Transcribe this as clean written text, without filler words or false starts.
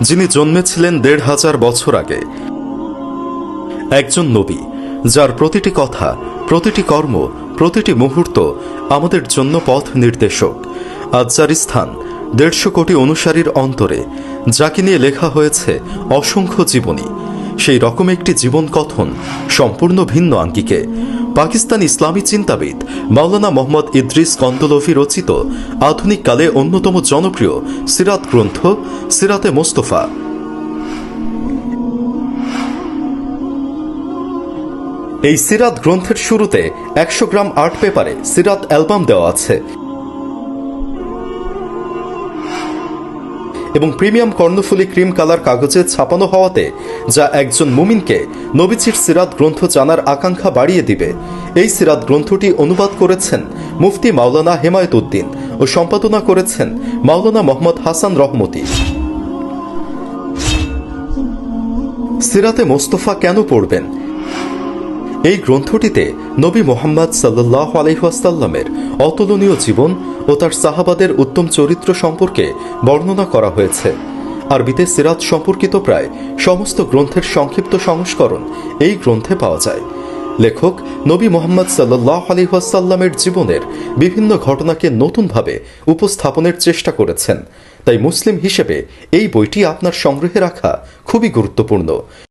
যিনি জন্মেছিলেন ১৫০০ বছর আগে, একজন নবী যার প্রতিটি কথা, প্রতিটি কর্ম, প্রতিটি মুহূর্ত আমাদের জন্য পথ নির্দেশক। আজ যার স্থান ১৫০ কোটি অনুসারীর অন্তরে, যাকে নিয়ে লেখা হয়েছে অসংখ্য জীবনী, সেই রকম একটি জীবন কথন সম্পূর্ণ ভিন্ন আঙ্গিকে পাকিস্তান ইসলামী চিন্তাবিদ মাওলানা মোহাম্মদ ইদ্রিস কন্দলভি রচিত আধুনিক কালে অন্যতম জনপ্রিয় সিরাত গ্রন্থ সিরাতে মোস্তফা। এই সিরাত গ্রন্থের শুরুতে ১০০ গ্রাম আর্ট পেপারে সিরাত অ্যালবাম দেওয়া আছে এবং প্রিমিয়াম কর্ণফুলী ক্রিম কালার কাগজে ছাপানো হওয়াতে যা একজন মুমিনকে নবীজির সিরাত গ্রন্থ জানার আকাঙ্ক্ষা বাড়িয়ে দিবে। এই সিরাত গ্রন্থটি অনুবাদ করেছেন মুফতি মাওলানা হেমায়েত উদ্দিন ও সম্পাদনা করেছেন মাওলানা মোহাম্মদ হাসান রহমতি। সিরাতে মোস্তফা কেন পড়বেন? এই গ্রন্থটিতে নবী মুহাম্মদ সাল্লাল্লাহু আলাইহি ওয়াসাল্লামের অতুলনীয় জীবন ও তার সাহাবাদের উত্তম চরিত্র সম্পর্কে বর্ণনা করা হয়েছে। আরবিতে সিরাত সম্পর্কিত প্রায় সমস্ত গ্রন্থের সংক্ষিপ্ত সংস্করণ এই গ্রন্থে পাওয়া যায়। লেখক নবী মুহাম্মদ সাল্লাল্লাহু আলাইহি ওয়াসাল্লামের জীবনের বিভিন্ন ঘটনাকে নতুনভাবে উপস্থাপনের চেষ্টা করেছেন। তাই মুসলিম হিসেবে এই বইটি আপনার সংগ্রহে রাখা খুবই গুরুত্বপূর্ণ।